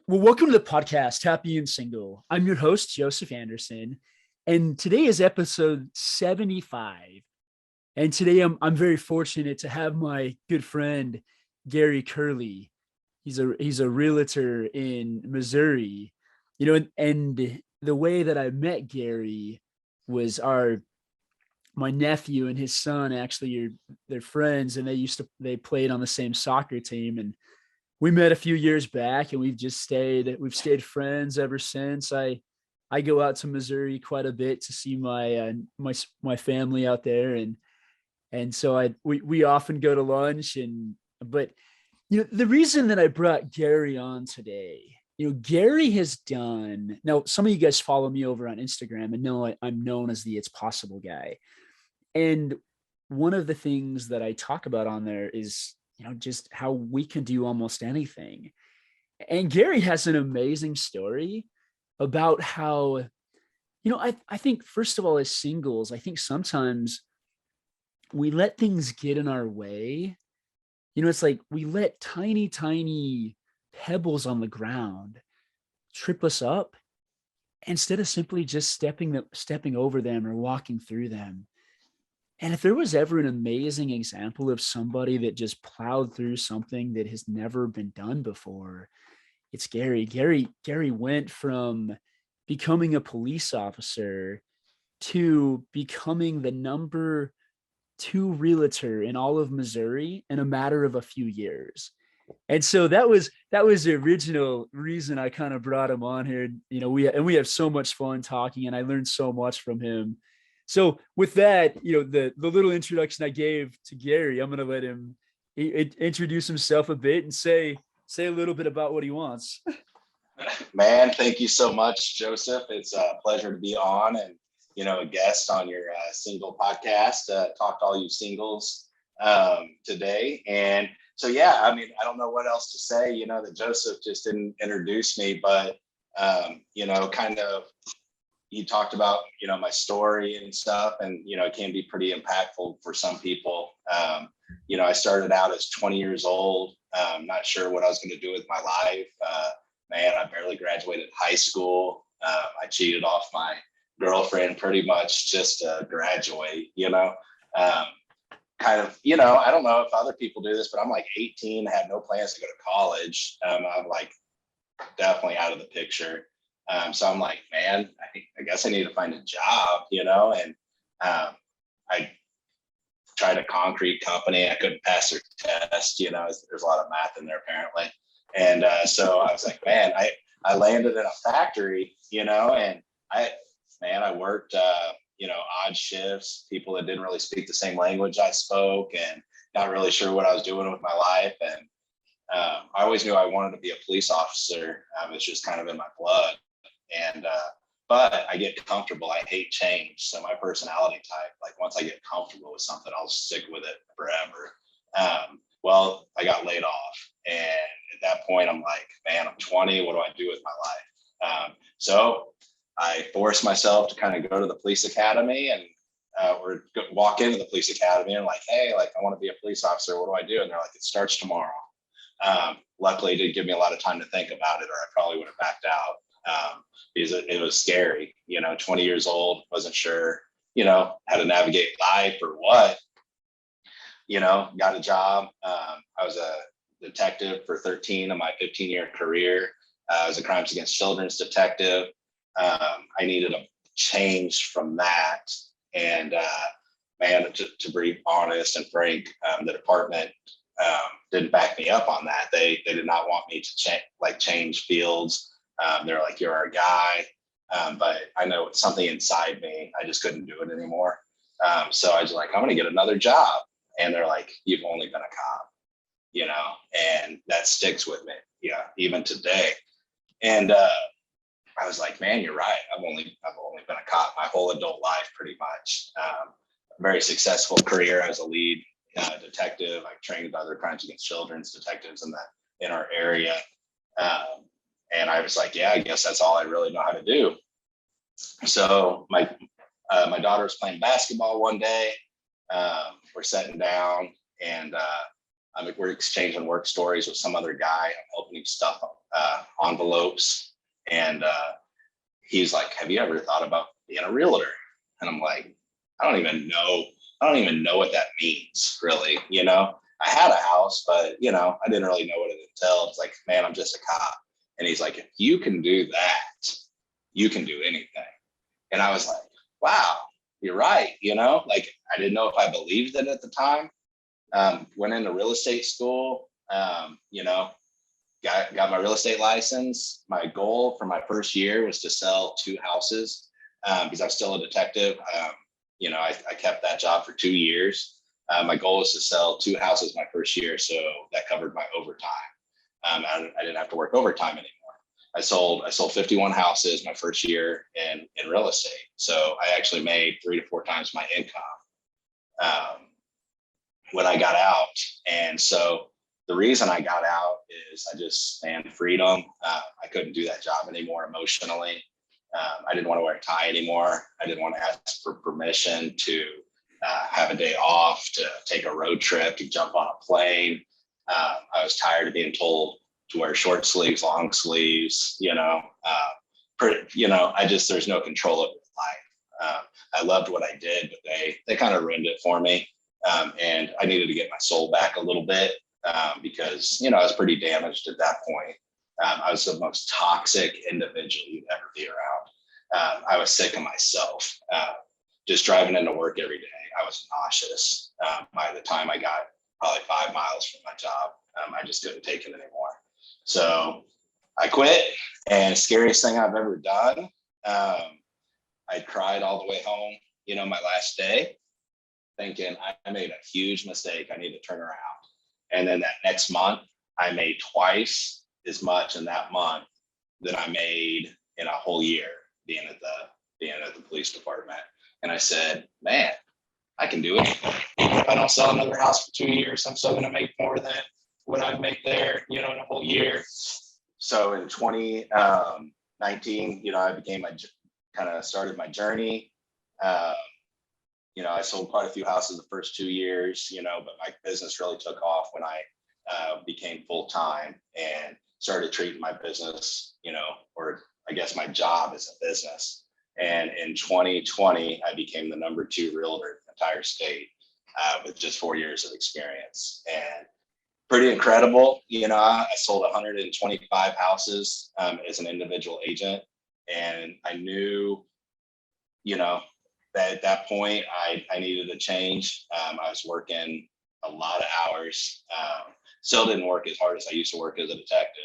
Well, welcome to the podcast, Happy and Single. I'm your host, Joseph Anderson, and today is episode 75. And today I'm very fortunate to have my good friend Gary Kerley. He's a realtor in Missouri. And the way that I met Gary was our my nephew and his son actually are they're friends, and they played on the same soccer team, and we met a few years back, and we've stayed friends ever since. I go out to Missouri quite a bit to see my family out there, and so we often go to lunch. And but the reason that I brought Gary on today, Gary has done. Now some of you guys follow me over on Instagram and know I'm known as the It's Possible guy. And one of the things that I talk about on there is, just how we can do almost anything. And Gary has an amazing story about how, I think, first of all, as singles, I think sometimes we let things get in our way. It's like we let tiny, tiny pebbles on the ground trip us up instead of simply just stepping over them or walking through them. And if there was ever an amazing example of somebody that just plowed through something that has never been done before, it's Gary. Gary went from becoming a police officer to becoming the number two realtor in all of Missouri in a matter of a few years. And so that was the original reason I kind of brought him on here. We have so much fun talking, and I learned so much from him. So with that, the little introduction I gave to Gary, I'm going to let him introduce himself a bit and say a little bit about what he wants. Man, thank you so much, Joseph. It's a pleasure to be on and, a guest on your single podcast. Talk to all you singles today. And so, yeah, I mean, I don't know what else to say, that Joseph just didn't introduce me, but, kind of, he talked about, my story and stuff, and, it can be pretty impactful for some people. I started out as 20 years old, not sure what I was going to do with my life. Man, I barely graduated high school. I cheated off my girlfriend pretty much just to graduate, kind of, I don't know if other people do this, but I'm like 18, had no plans to go to college. I'm like definitely out of the picture. So I'm like, man, I guess I need to find a job, and I tried a concrete company. I couldn't pass their test, there's a lot of math in there apparently. And so I was like, man, I landed in a factory, and I worked, odd shifts, people that didn't really speak the same language I spoke, and not really sure what I was doing with my life. And I always knew I wanted to be a police officer. It's just kind of in my blood. And, but I get comfortable. I hate change. So my personality type, like once I get comfortable with something, I'll stick with it forever. Well, I got laid off. And at that point, I'm like, man, I'm 20. What do I do with my life? So I forced myself to kind of go to the police academy and or walk into the police academy and like, hey, like I want to be a police officer. What do I do? And they're like, it starts tomorrow. Luckily, it didn't give me a lot of time to think about it, or I probably would have backed out. Because it was scary, 20 years old, wasn't sure, how to navigate life or what, got a job. I was a detective for 13 of my 15-year career. I was a crimes against children's detective. I needed a change from that. And man, to be honest and frank, the department didn't back me up on that. They did not want me to change fields. They're like, you're our guy. But I know it's something inside me. I just couldn't do it anymore. So I was like, I'm going to get another job. And they're like, you've only been a cop, and that sticks with me. Yeah. Even today. And I was like, man, you're right. I've only been a cop my whole adult life, pretty much. Very successful career as a lead detective. I trained other crimes against children's detectives in our area. And I was like, yeah, I guess that's all I really know how to do. So my daughter was playing basketball one day. We're sitting down, and we're exchanging work stories with some other guy. I'm helping him envelopes. And he's like, have you ever thought about being a realtor? And I'm like, I don't even know what that means, really. I had a house, but I didn't really know what it entailed. It's like, man, I'm just a cop. And he's like, if you can do that, you can do anything. And I was like, wow, you're right. Like, I didn't know if I believed it at the time. Went into real estate school, got my real estate license. My goal for my first year was to sell 2 houses because I was still a detective. I kept that job for 2 years. My goal was to sell 2 houses my first year, so that covered my overtime. I didn't have to work overtime anymore. I sold 51 houses my first year in real estate, so I actually made 3 to 4 times my income when I got out. And so the reason I got out is I just freedom. I couldn't do that job anymore emotionally. I didn't want to wear a tie anymore. I didn't want to ask for permission to have a day off, to take a road trip, to jump on a plane. I was tired of being told to wear short sleeves, long sleeves, there's no control over life. I loved what I did, but they kind of ruined it for me. And I needed to get my soul back a little bit because, I was pretty damaged at that point. I was the most toxic individual you'd ever be around. I was sick of myself. Just driving into work every day, I was nauseous. By the time I got probably 5 miles from my job, I just couldn't take it anymore. So I quit, and scariest thing I've ever done. I cried all the way home, my last day, thinking I made a huge mistake. I need to turn around. And then that next month, I made twice as much in that month that I made in a whole year being at the police department. And I said, man, I can do it. If I don't sell another house for 2 years, I'm still going to make more than what I make there, in a whole year. So in 2019, I started my journey. I sold quite a few houses the first 2 years, but my business really took off when I became full-time and started treating my business, or I guess my job as a business. And in 2020, I became the number 2 realtor in the entire state with just 4 years of experience. And pretty incredible. I sold 125 houses as an individual agent. And I knew, that at that point I needed a change. I was working a lot of hours. Still didn't work as hard as I used to work as a detective.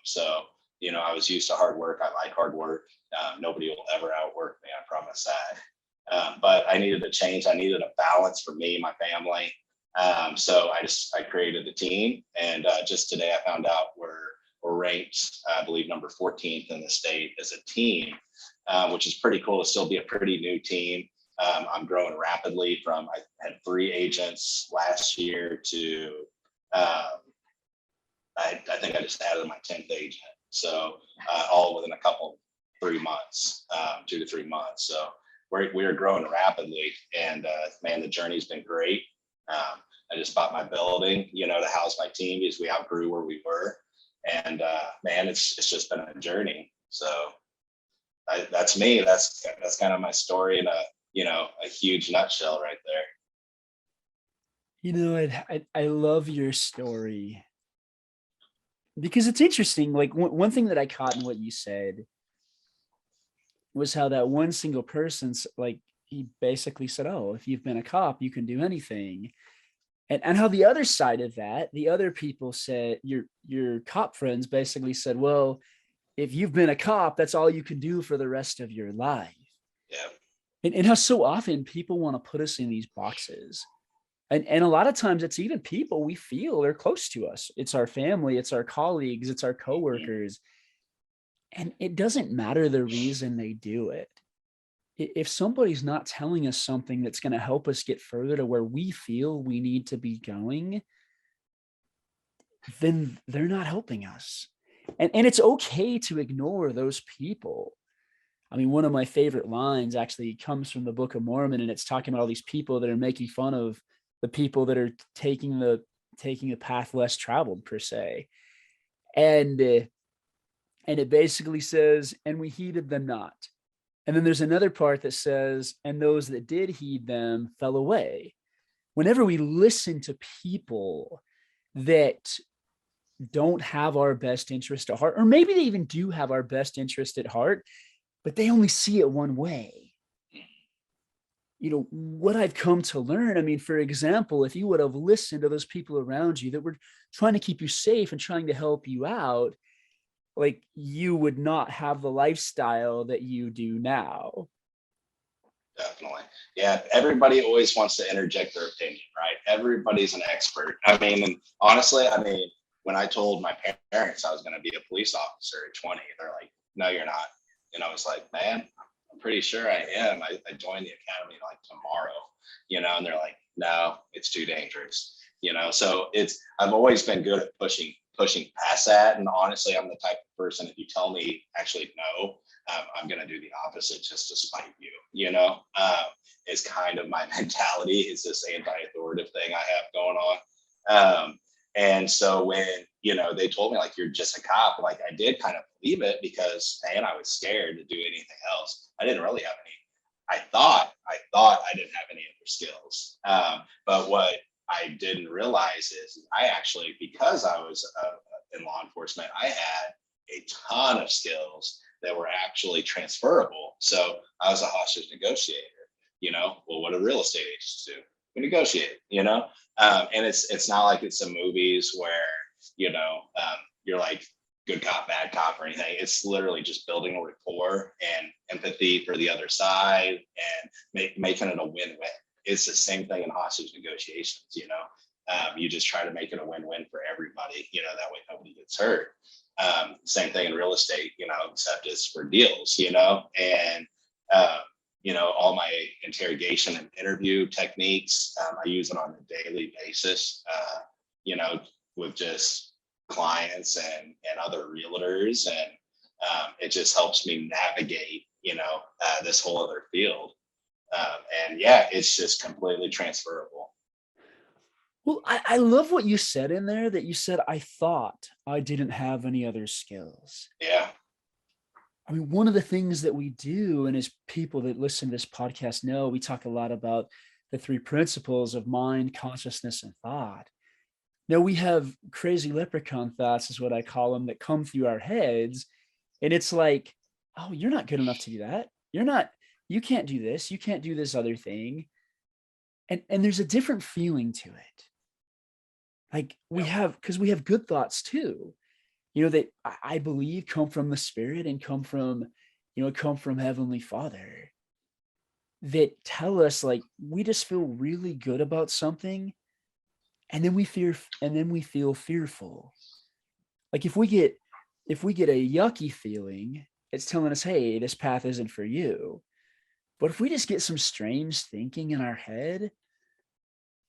So, I was used to hard work. I like hard work. Nobody will ever outwork me, I promise that. But I needed a change. I needed a balance for me, my family. So I created a team, and just today I found out we're ranked, I believe, number 14th in the state as a team, which is pretty cool to still be a pretty new team. I'm growing rapidly from, I had 3 agents last year to, I think I just added my 10th agent. So all within 3 months, 2 to 3 months. So we're growing rapidly, and man, the journey's been great. I just bought my building, to house my team because we outgrew where we were. And man, it's just been a journey. So that's me. That's kind of my story in a huge nutshell right there. I love your story because it's interesting. Like one thing that I caught in what you said was how that one single person's like, he basically said, oh, if you've been a cop, you can do anything. And how the other side of that, the other people said, your cop friends basically said, well, if you've been a cop, that's all you can do for the rest of your life. Yeah. And how so often people want to put us in these boxes. And a lot of times it's even people we feel are close to us. It's our family, it's our colleagues, it's our coworkers. And it doesn't matter the reason they do it. If somebody's not telling us something that's going to help us get further to where we feel we need to be going, then they're not helping us. And it's okay to ignore those people. I mean, one of my favorite lines actually comes from the Book of Mormon, and it's talking about all these people that are making fun of the people that are taking the path less traveled, per se. And And it basically says, and we heeded them not. And then there's another part that says, and those that did heed them fell away. Whenever we listen to people that don't have our best interest at heart, or maybe they even do have our best interest at heart, but they only see it one way. What I've come to learn, I mean, for example, if you would have listened to those people around you that were trying to keep you safe and trying to help you out, like, you would not have the lifestyle that you do now. Definitely. Yeah. Everybody always wants to interject their opinion, right? Everybody's an expert. I mean, and honestly, when I told my parents I was going to be a police officer at 20, they're like, no, you're not. And I was like, man, I'm pretty sure I am. I joined the academy like tomorrow, and they're like, no, it's too dangerous, so I've always been good at pushing past that. And honestly, I'm the type of person, if you tell me actually no, I'm going to do the opposite just to spite you, is kind of my mentality. It's this anti-authoritative thing I have going on. And so when, they told me like, you're just a cop, like I did kind of believe it because, man, I was scared to do anything else. I didn't really have any, I thought I didn't have any other skills. But what I didn't realize is I actually, because I was in law enforcement, I had a ton of skills that were actually transferable. So I was a hostage negotiator, well, what do real estate agents do? We negotiate, and it's not like it's some movies where, you're like good cop, bad cop or anything. It's literally just building a rapport and empathy for the other side and making it a win-win. It's the same thing in hostage negotiations, you just try to make it a win-win for everybody, that way nobody gets hurt. Same thing in real estate, except it's for deals, and, all my interrogation and interview techniques, I use it on a daily basis, with just clients and other realtors. And it just helps me navigate, this whole other field. And yeah, it's just completely transferable. Well, I love what you said in there, that you said, I thought I didn't have any other skills. Yeah. I mean, one of the things that we do, and as people that listen to this podcast know, we talk a lot about the three principles of mind, consciousness, and thought. Now, we have crazy leprechaun thoughts, is what I call them, that come through our heads. And it's like, oh, you're not good enough to do that. You can't do this. You can't do this other thing. And there's a different feeling to it. Like because we have good thoughts too, that I believe come from the Spirit and come from Heavenly Father, that tell us like, we just feel really good about something. And then we feel fearful. Like if we get a yucky feeling, it's telling us, hey, this path isn't for you. But if we just get some strange thinking in our head,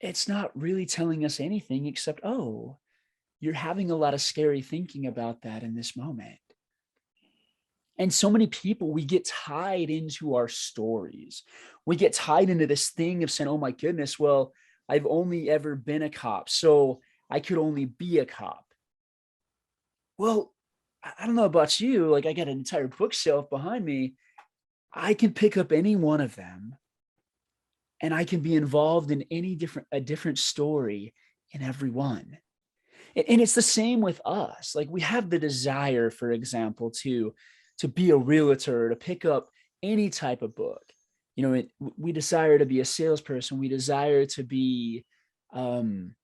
it's not really telling us anything except, oh, you're having a lot of scary thinking about that in this moment. And so many people, we get tied into our stories. We get tied into this thing of saying, oh my goodness, well, I've only ever been a cop, so I could only be a cop. Well, I don't know about you. Like, I got an entire bookshelf behind me. I can pick up any one of them and I can be involved in a different story in every one. And it's the same with us. Like, we have the desire, for example, to be a realtor, to pick up any type of book. We desire to be a salesperson. We desire to be, even,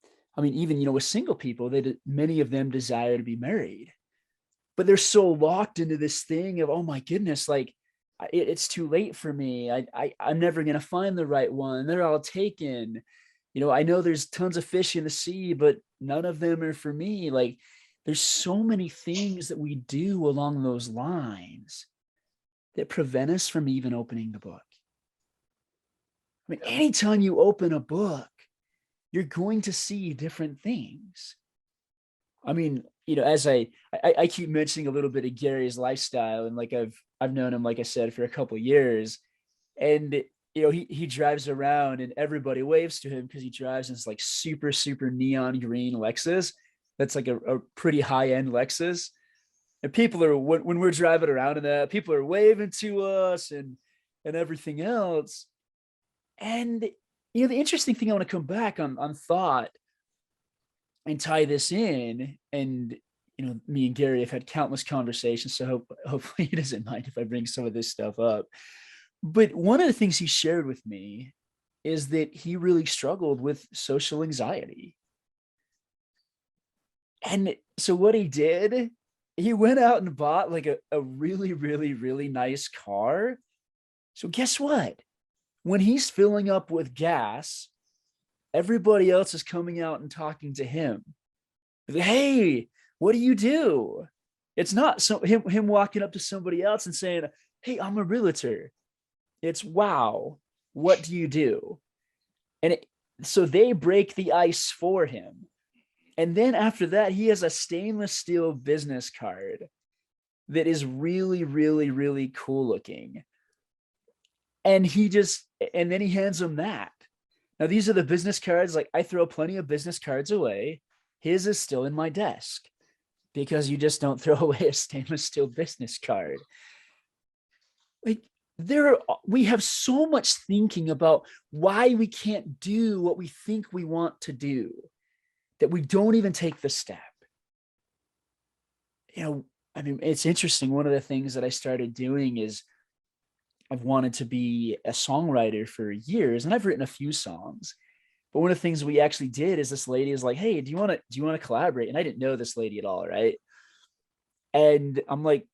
with single people, many of them desire to be married, but they're so locked into this thing of, oh my goodness, like, it's too late for me. I'm never going to find the right one. They're all taken. I know there's tons of fish in the sea, but none of them are for me. Like, there's so many things that we do along those lines that prevent us from even opening the book. I mean, anytime you open a book, you're going to see different things. I mean, as I keep mentioning a little bit of Gary's lifestyle, and like I've known him, like I said, for a couple of years, and he drives around and everybody waves to him because he drives this like super neon green Lexus. That's like a pretty high end Lexus. And people are, when we're driving around in that, people are waving to us and everything else. And the interesting thing, I want to come back on thought and tie this in. And me and Gary have had countless conversations, so hopefully he doesn't mind if I bring some of this stuff up. But one of the things he shared with me is that he really struggled with social anxiety. And so what he did, he went out and bought like a really, really, really nice car. So guess what? When he's filling up with gas, everybody else is coming out and talking to him. Hey, what do you do? It's not him walking up to somebody else and saying, hey, I'm a realtor. It's, wow, what do you do? And so they break the ice for him. And then after that, he has a stainless steel business card that is really, really, really cool looking. And then he hands him that. Now, these are the business cards. Like, I throw plenty of business cards away. His is still in my desk because you just don't throw away a stainless steel business card. Like, we have so much thinking about why we can't do what we think we want to do that we don't even take the step. I mean, it's interesting. One of the things that I started doing is I've wanted to be a songwriter for years, and I've written a few songs. But one of the things we actually did is this lady is like, hey, do you want to collaborate? And I didn't know this lady at all, right? And I'm like,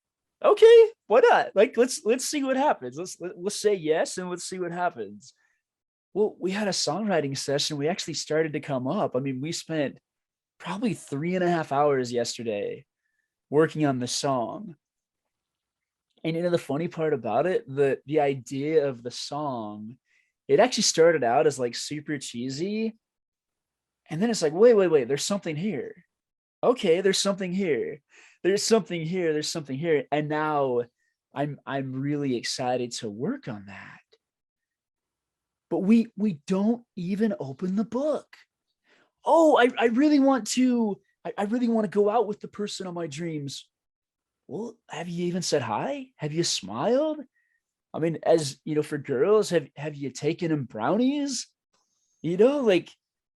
okay, why not? Like, let's see what happens. Let's say yes, and let's see what happens. Well, we had a songwriting session. We actually started to come up. I mean, we spent probably 3.5 hours yesterday working on the song. And the funny part about it, the idea of the song, it actually started out as like super cheesy. And then it's like, wait, there's something here. Okay, there's something here. There's something here. There's something here. And now I'm really excited to work on that. But we don't even open the book. Oh, I really want to, I really want to go out with the person of my dreams. Well, have you even said hi? Have you smiled? I mean, as for girls, have you taken them brownies? Like,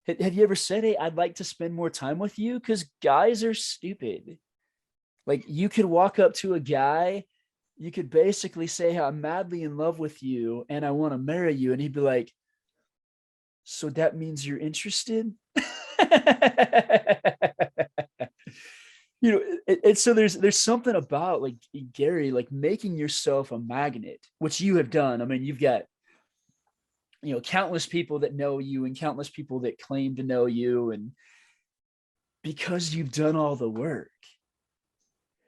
have you ever said, hey, I'd like to spend more time with you? Because guys are stupid. Like, you could walk up to a guy, you could basically say, hey, I'm madly in love with you and I want to marry you. And he'd be like, so that means you're interested? And so there's something about, like, Gary, like making yourself a magnet, which you have done. I mean, you've got countless people that know you and countless people that claim to know you, and because you've done all the work.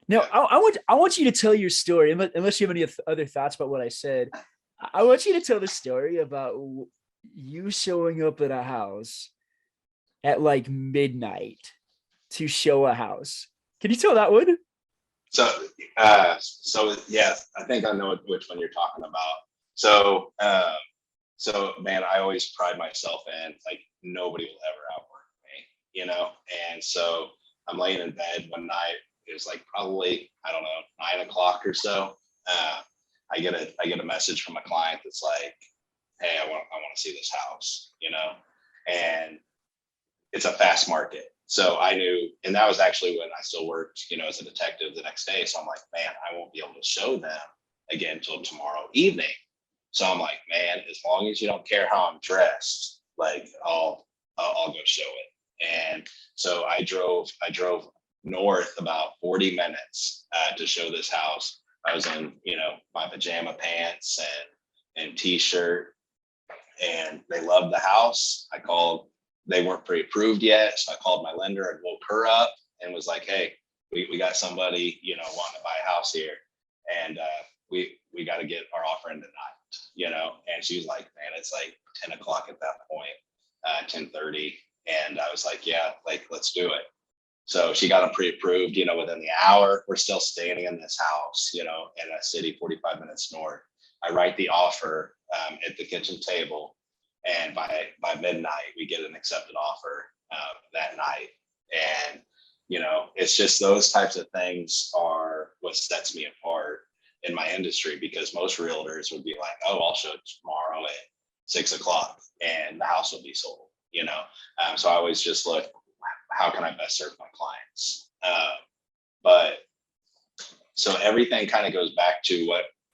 Now, I want you to tell your story, unless you have any other thoughts about what I said. I want you to tell the story about you showing up at a house at like midnight to show a house. Can you tell that one? So yeah, I think I know which one you're talking about. So man, I always pride myself in, like, nobody will ever outwork me. And so I'm laying in bed one night. It was like probably, I don't know, 9 o'clock or so. I get a message from a client that's like, hey, I want to see this house, and it's a fast market. So I knew, and that was actually when I still worked, as a detective the next day. So I'm like, man, I won't be able to show them again until tomorrow evening. So I'm like, man, as long as you don't care how I'm dressed, like, I'll go show it. And so I drove north about 40 minutes to show this house. I was in, my pajama pants and t-shirt, and they loved the house. They weren't pre-approved yet. So I called my lender and woke her up and was like, hey, we got somebody, wanting to buy a house here. And we got to get our offer in tonight, and she was like, man, it's like 10 o'clock at that point, 10:30. And I was like, yeah, like, let's do it. So she got them pre-approved, within the hour. We're still standing in this house, in a city 45 minutes north. I write the offer at the kitchen table. And by midnight, we get an accepted offer that night. And, It's just those types of things are what sets me apart in my industry, because most realtors would be like, oh, I'll show it tomorrow at 6 o'clock and the house will be sold. So I always just look, how can I best serve my clients? But so everything kind of goes back to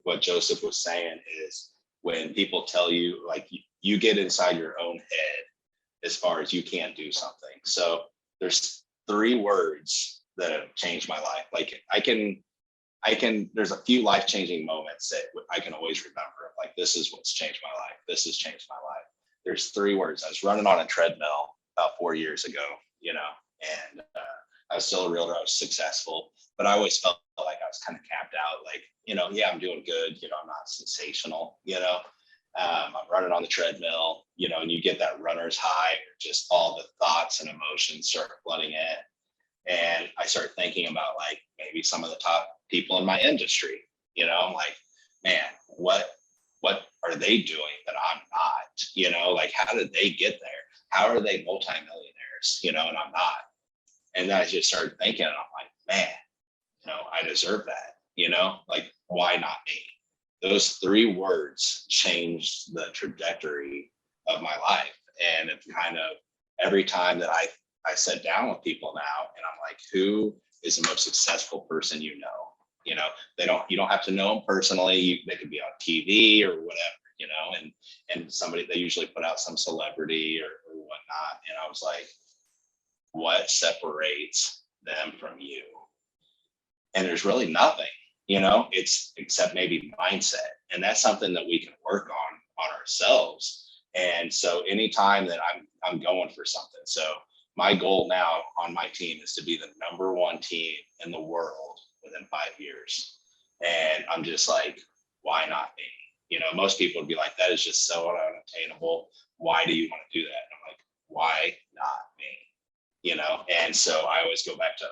what Joseph was saying, is when people tell you, like, you get inside your own head as far as you can't do something. So there's 3 words that have changed my life. Like there's a few life-changing moments that I can always remember. Like, this is what's changed my life. This has changed my life. There's 3 words. I was running on a treadmill about 4 years ago, and I was still a realtor. I was successful, but I always felt like I was kind of capped out. Like, yeah, I'm doing good. I'm not sensational. I'm running on the treadmill, and you get that runner's high, just all the thoughts and emotions start flooding in. And I start thinking about, like, maybe some of the top people in my industry. I'm like, man, what are they doing that I'm not? Like, how did they get there? How are they multimillionaires? And I'm not. And then I just started thinking, and I'm like, man, I deserve that. Like, why not me? Those 3 words changed the trajectory of my life. And it's kind of, every time that I sit down with people now, and I'm like, who is the most successful person you know? You don't have to know them personally. They could be on TV or whatever, and somebody, they usually put out some celebrity or whatnot. And I was like, what separates them from you? And there's really nothing, it's except maybe mindset. And that's something that we can work on ourselves. And so anytime that I'm going for something, so my goal now on my team is to be the #1 team in the world within 5 years. And I'm just like, why not me? Most people would be like, that is just so unattainable. Why do you want to do that? And I'm like, why not me? And so I always go back to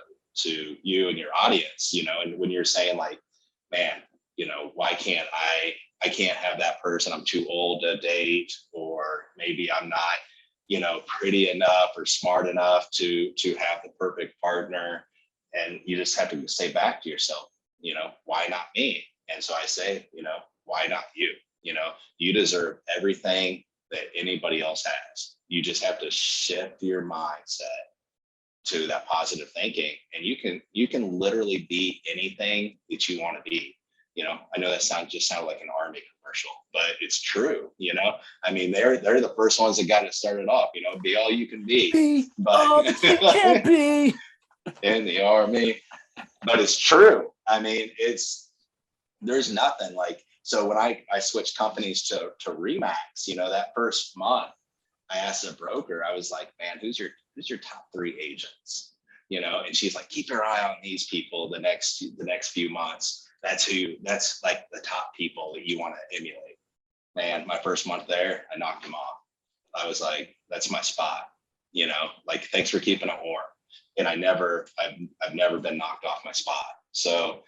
you and your audience, and when you're saying, like, man, why can't I can't have that person, I'm too old to date, or maybe I'm not, pretty enough or smart enough to have the perfect partner. And you just have to say back to yourself, why not me? And so I say, why not you? You deserve everything that anybody else has. You just have to shift your mindset to that positive thinking, and you can literally be anything that you want to be. I know that sounded like an Army commercial, but it's true. I mean, they're the first ones that got it started off, be all you can be, but all that you can be in the Army. But it's true. I mean, there's nothing like, so when I switched companies to Remax, that first month, I asked the broker, I was like, man, who's your top 3 agents? And she's like, keep your eye on these people the next few months. That's like the top people that you want to emulate. Man, my first month there, I knocked them off. I was like, that's my spot. Like, thanks for keeping it warm. And I've never been knocked off my spot. So,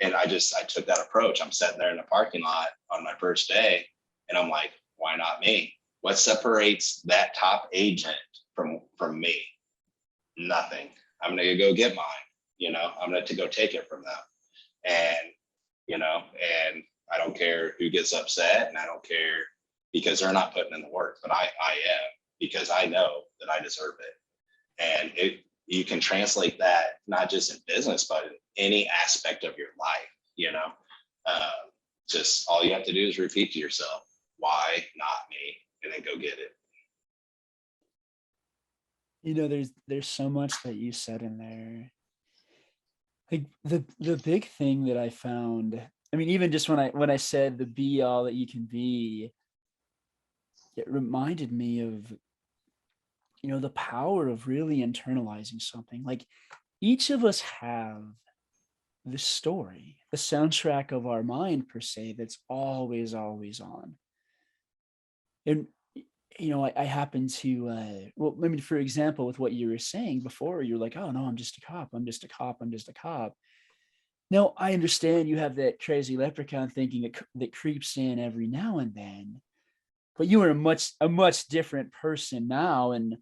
and I took that approach. I'm sitting there in the parking lot on my first day, and I'm like, why not me? What separates that top agent from me? Nothing. I'm going to go get mine. I'm going to go take it from them. And, and I don't care who gets upset, and I don't care, because they're not putting in the work, but I am, because I know that I deserve it. And you can translate that not just in business, but in any aspect of your life. Just all you have to do is repeat to yourself, why not me? And then go get it. There's so much that you said in there. Like, the big thing that I found, I mean, even just when I said the be all that you can be, it reminded me of, the power of really internalizing something. Like, each of us have the story, the soundtrack of our mind, per se, that's always on. And I happen to well, I mean, for example, with what you were saying before, you're like, oh no, I'm just a cop, I'm just a cop. Now, I understand you have that crazy leprechaun thinking that creeps in every now and then, but you are a much different person now. And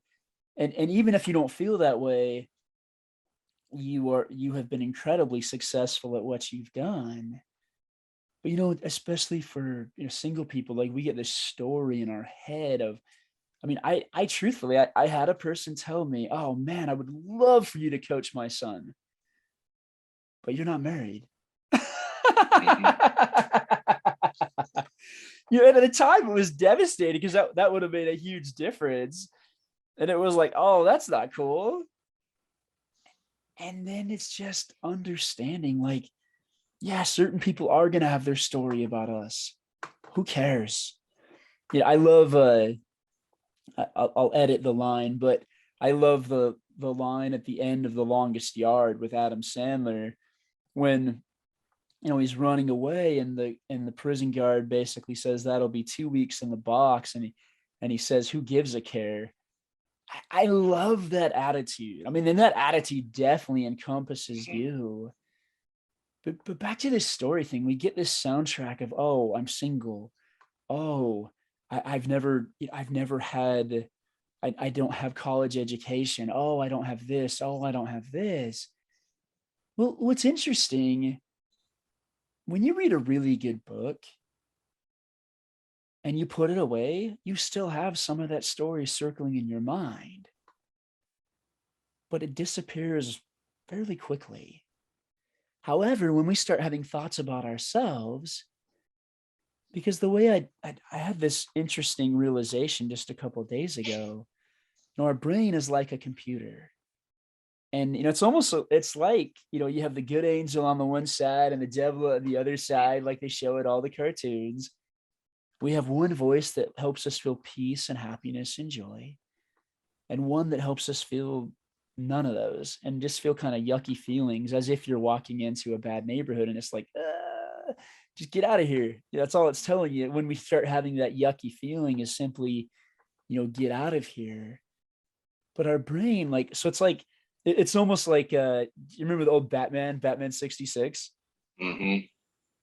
even if you don't feel that way, you have been incredibly successful at what you've done. But especially for single people, like we get this story in our head of, I mean, I truthfully, I had a person tell me, oh man, I would love for you to coach my son, but you're not married. Mhm. And at the time it was devastating because that would have made a huge difference. And it was like, oh, that's not cool. And then it's just understanding, like, yeah, certain people are going to have their story about us. Who cares? I love, I'll edit the line, but I love the line at the end of The Longest Yard with Adam Sandler when he's running away and the prison guard basically says that'll be 2 weeks in the box, and he says, who gives a care? I love that attitude. I mean, and that attitude definitely encompasses you. But back to this story thing, we get this soundtrack of, oh, I'm single. Oh, I've never had, I don't have college education. Oh, I don't have this. Oh, I don't have this. Well, what's interesting, when you read a really good book and you put it away, you still have some of that story circling in your mind, but it disappears fairly quickly. However, when we start having thoughts about ourselves, because the way I had this interesting realization just a couple of days ago, our brain is like a computer. And it's like, you have the good angel on the one side and the devil on the other side, like they show it all the cartoons. We have one voice that helps us feel peace and happiness and joy, and one that helps us feel none of those and just feel kind of yucky feelings, as if you're walking into a bad neighborhood and it's like, just get out of here. That's all it's telling you. When we start having that yucky feeling, is simply, get out of here. But our brain, like, so it's like, it's almost like, you remember the old Batman 66? Mhm.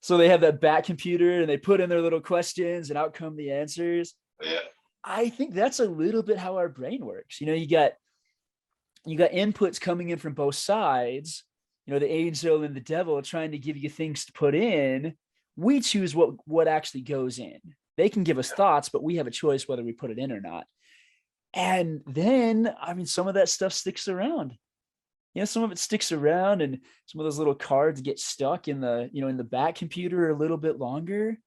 So they have that bat computer and they put in their little questions and out come the answers. Yeah. I think that's a little bit how our brain works. You got inputs coming in from both sides, the angel and the devil trying to give you things to put in. We choose what actually goes in. They can give us thoughts, but we have a choice whether we put it in or not. And then, I mean, some of that stuff sticks around. Some of it sticks around, and some of those little cards get stuck in the back computer a little bit longer.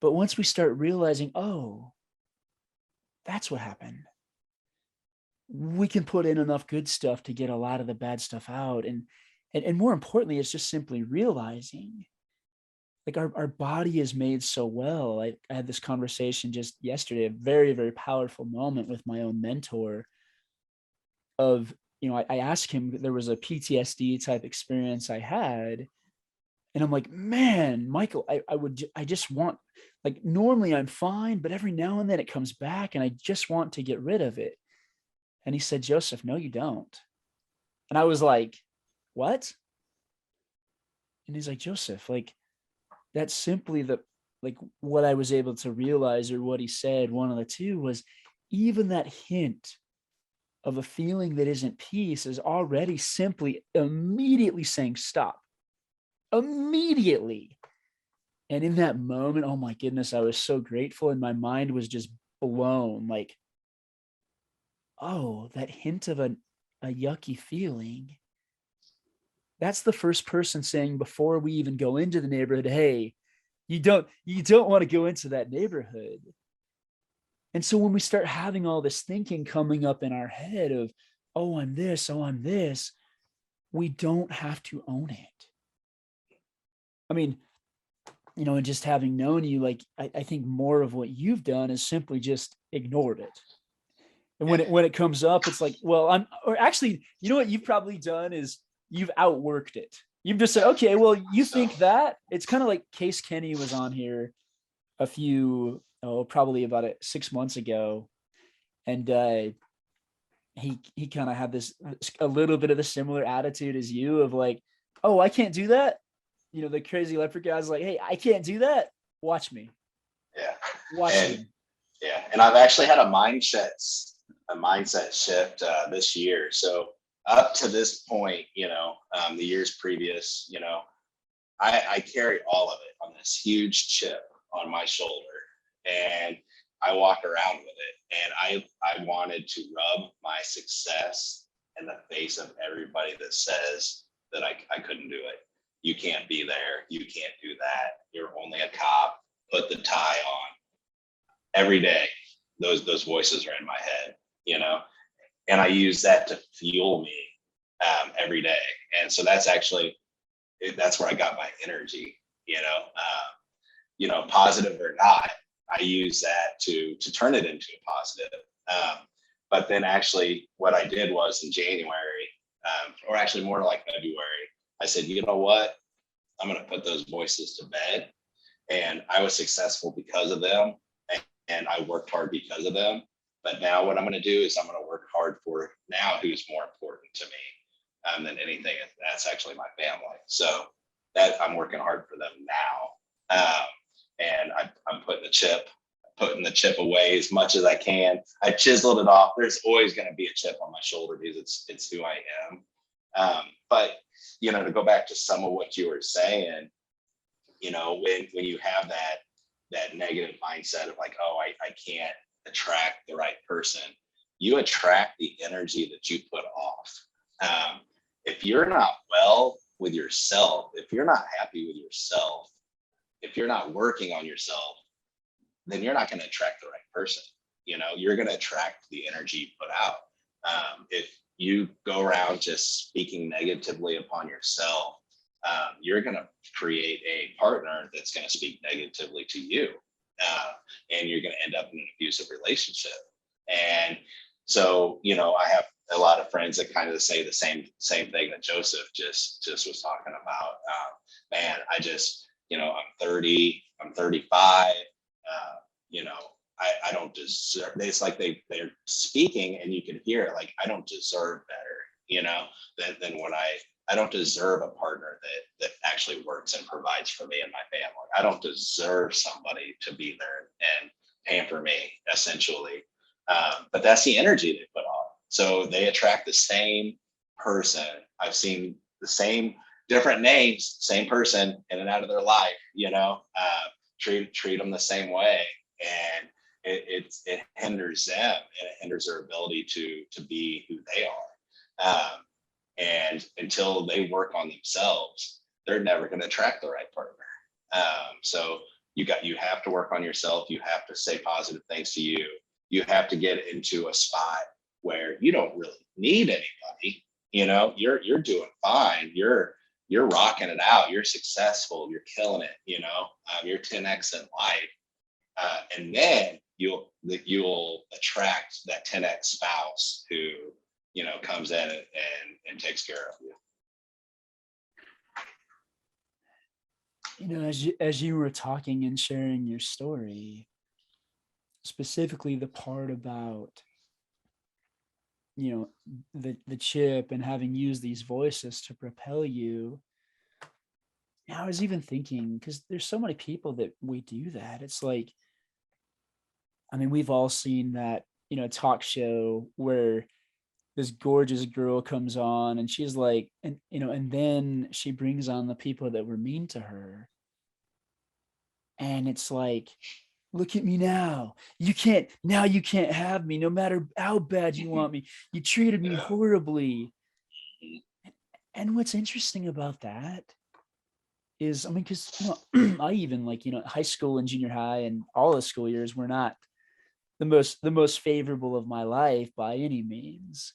But once we start realizing, oh, that's what happened, we can put in enough good stuff to get a lot of the bad stuff out. And more importantly, it's just simply realizing, like, our body is made so well. I had this conversation just yesterday, a very, very powerful moment with my own mentor of, I asked him, there was a PTSD type experience I had. And I'm like, man, Michael, I just want, like, normally I'm fine, but every now and then it comes back and I just want to get rid of it. And he said, Joseph, no, you don't. And I was like, what? And he's like, Joseph, like, that's simply like what I was able to realize, or what he said, one of the two, was even that hint of a feeling that isn't peace is already simply immediately saying stop. Immediately. And in that moment, oh my goodness, I was so grateful, and my mind was just blown. Like, oh, that hint of a yucky feeling. That's the first person saying, before we even go into the neighborhood, hey, you don't want to go into that neighborhood. And so when we start having all this thinking coming up in our head of, oh, I'm this, we don't have to own it. I mean, and just having known you, like, I think more of what you've done is simply just ignored it. And when it comes up, it's like, well, or actually, what you've probably done is you've outworked it. You've just said, okay, well, you think that. It's kind of like Case Kenny was on here probably about 6 months ago. And he kind of had a little bit of the similar attitude as you, of like, oh, I can't do that. The crazy leopard guy's like, hey, I can't do that. Watch me. Yeah. Watch me. Yeah. And I've actually had a mindset shift this year. So up to this point, the years previous, I carry all of it on this huge chip on my shoulder, and I walk around with it. And I wanted to rub my success in the face of everybody that says that I couldn't do it. You can't be there. You can't do that. You're only a cop. Put the tie on. Every day, those voices are in my head, and I use that to fuel me every day. And so that's where I got my energy, positive or not. I use that to turn it into a positive. But then actually what I did was in January, or actually more like February, I said, you know what? I'm going to put those voices to bed. And I was successful because of them. And I worked hard because of them. But now what I'm going to do is I'm going to work hard for now who's more important to me than anything. That's actually my family. So that I'm working hard for them now. And I'm putting the chip away as much as I can. I chiseled it off. There's always going to be a chip on my shoulder because it's who I am. But to go back to some of what you were saying, when you have that negative mindset of like, oh, I can't attract the right person, you attract the energy that you put off. If you're not well with yourself, if you're not happy with yourself, if you're not working on yourself, then you're not going to attract the right person. You're going to attract the energy you put out. If you go around just speaking negatively upon yourself, you're going to create a partner that's going to speak negatively to you. And you're going to end up in an abusive relationship. And so, I have a lot of friends that kind of say the same thing that Joseph just was talking about. Man, I'm 30, I'm 35. I don't deserve. It's like they're speaking, and you can hear it. Like, I don't deserve better, than what I don't deserve a partner that actually works and provides for me and my family. I don't deserve somebody to be there and pamper me, essentially. But that's the energy they put on. So they attract the same person. I've seen the same different names, same person in and out of their life, treat them the same way. And it hinders them, and it hinders their ability to be who they are. And until they work on themselves, they're never going to attract the right partner. So you have to work on yourself. You have to say positive things to you. You have to get into a spot where you don't really need anybody. You're doing fine. You're rocking it out. You're successful. You're killing it. You're 10x in life. And then you'll attract that 10x spouse who comes in and takes care of you. As you were talking and sharing your story, specifically the part about the chip and having used these voices to propel you. I was even thinking, because there's so many people that we do that. It's like, we've all seen that talk show where this gorgeous girl comes on and she's like, and then she brings on the people that were mean to her, and it's like, look at me now. You can't have me no matter how bad you want me. You treated me horribly. And what's interesting about that is, because I even high school and junior high and all the school years were not the most favorable of my life by any means.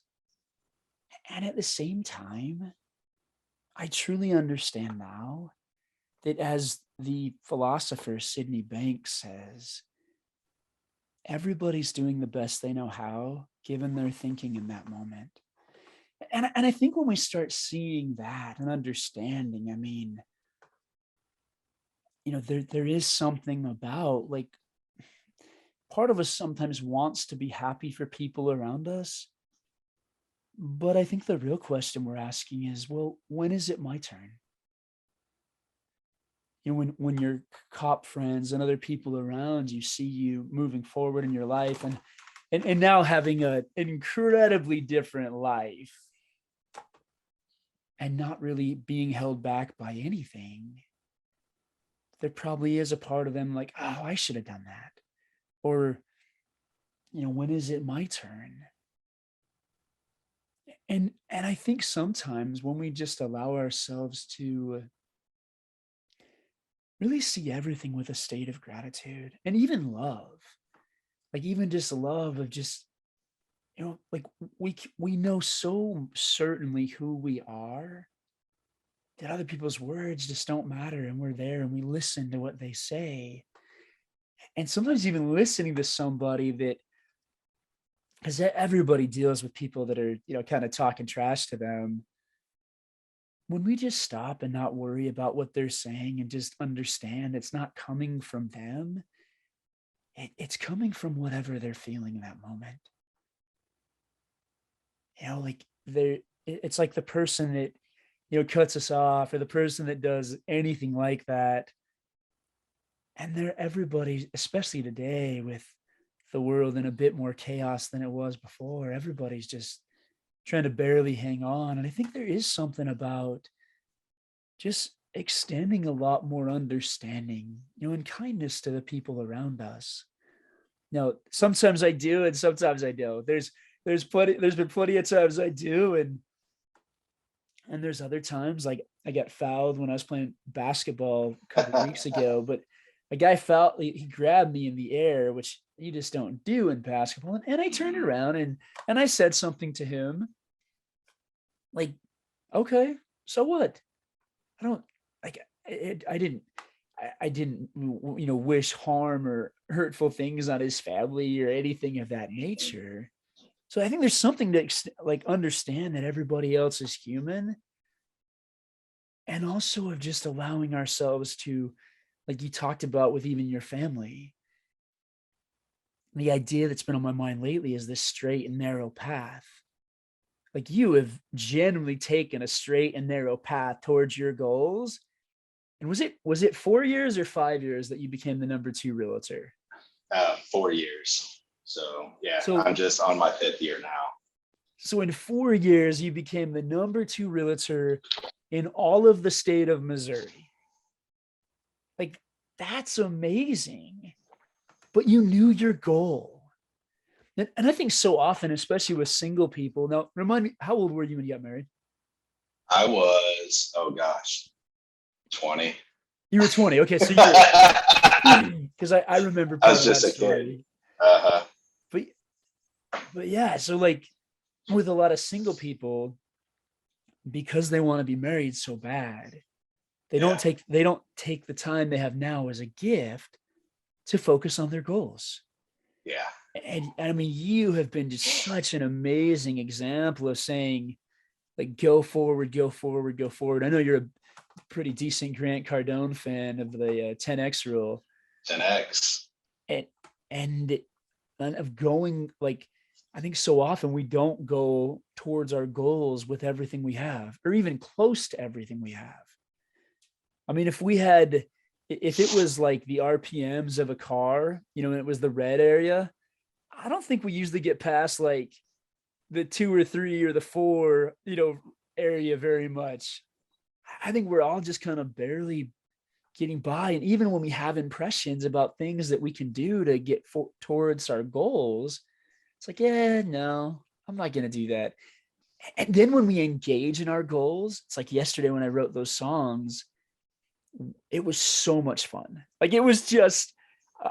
And at the same time, I truly understand now that, as the philosopher Sydney Banks says, everybody's doing the best they know how, given their thinking in that moment. And I think when we start seeing that and understanding, there is something about, like, part of us sometimes wants to be happy for people around us. But I think the real question we're asking is, well, when is it my turn? When your cop friends and other people around you see you moving forward in your life and now having an incredibly different life, and not really being held back by anything, there probably is a part of them like, oh, I should have done that. Or, when is it my turn? And I think sometimes when we just allow ourselves to really see everything with a state of gratitude and even love, like even just love of just, like we know so certainly who we are that other people's words just don't matter, and we're there and we listen to what they say. And sometimes even listening to somebody that, because everybody deals with people that are, kind of talking trash to them. When we just stop and not worry about what they're saying and just understand it's not coming from them, it's coming from whatever they're feeling in that moment. Like it's like the person that, cuts us off, or the person that does anything like that. And everybody, especially today with the world in a bit more chaos than it was before, everybody's just trying to barely hang on. And I think there is something about just extending a lot more understanding, and kindness to the people around us. Now, sometimes I do, and sometimes I don't. There's been plenty of times I do, and there's other times, like I got fouled when I was playing basketball a couple weeks ago, but a guy fouled, he grabbed me in the air, which you just don't do in basketball. And I turned around and I said something to him like, okay, so what? I don't like I didn't, wish harm or hurtful things on his family or anything of that nature. So I think there's something to like understand that everybody else is human, and also of just allowing ourselves to, like you talked about with even your family, the idea that's been on my mind lately is this straight and narrow path. Like you have genuinely taken a straight and narrow path towards your goals. And was it 4 years or 5 years that you became the number 2 realtor? 4 years. So yeah, So I'm just on my 5th year now. so in 4 years, you became the number 2 realtor in all of the state of Missouri. Like, that's amazing. But you knew your goal. And I think so often, especially with single people. Now, remind me, how old were you when you got married? I was, oh gosh, 20. You were 20. Okay, so you were, because I remember I part was of that just a kid. story. Uh-huh. But but yeah, so like with a lot of single people, because they want to be married so bad, Yeah. they don't take the time they have now as a gift to focus on their goals. Yeah. And I mean, you have been just such an amazing example of saying, like, go forward, go forward, go forward. I know you're a pretty decent Grant Cardone fan of the 10X rule. 10X. And, and, and of going, like, I think so often we don't go towards our goals with everything we have, or even close to everything we have. I mean, if it was like the RPMs of a car, and it was the red area, I don't think we usually get past like the 2 or 3 or the 4, area very much. I think we're all just kind of barely getting by. And even when we have impressions about things that we can do to get towards our goals, it's like, yeah, no, I'm not going to do that. And then when we engage in our goals, it's like yesterday when I wrote those songs, it was so much fun. Like it was just,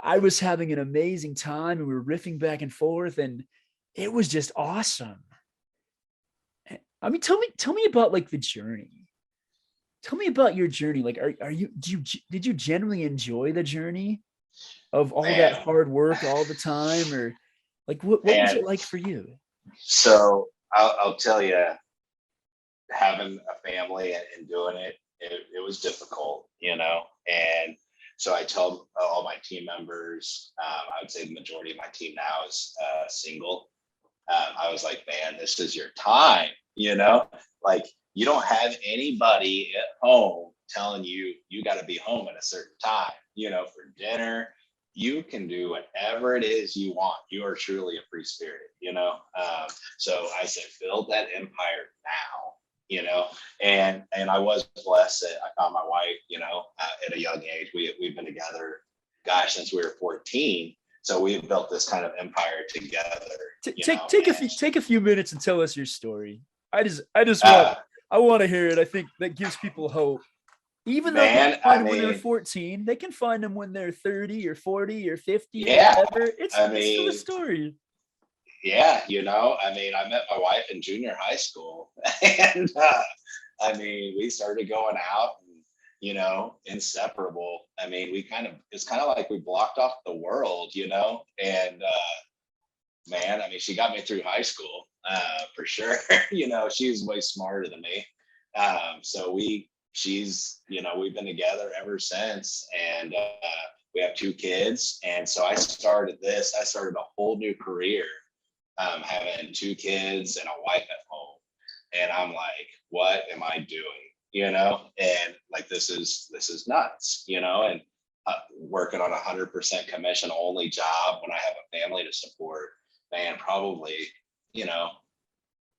I was having an amazing time and we were riffing back and forth, and it was just awesome. I mean, tell me about like the journey. Tell me about your journey. Like, did you generally enjoy the journey of all that Man, hard work all the time, or like what was man. it like for you? So I'll tell you, having a family and doing it was difficult, and so I told all my team members, I would say the majority of my team now is single. I was like, man, this is your time, like you don't have anybody at home telling you got to be home at a certain time, for dinner. You can do whatever it is you want. You are truly a free spirit, so I said, build that empire now. and I was blessed that I found my wife, at a young age. We've been together, gosh, since we were 14. So we've built this kind of empire together, Take a few minutes and tell us your story. I just uh, want to hear it. I think that gives people hope. Even though they man, find I them when they're mean, 14, they can find them when they're 30 or 40 or 50 or yeah, whatever. I It's still a mean, story. yeah, I met my wife in junior high school, and I mean, we started going out, and inseparable. I mean, it's kind of like we blocked off the world, and man, I mean, she got me through high school, for sure. She's way smarter than me. So we've been together ever since, and we have 2 kids. And so I started a whole new career, having 2 kids and a wife at home. And I'm like, what am I doing? And like, this is nuts, and working on 100% commission only job when I have a family to support, man, probably, you know,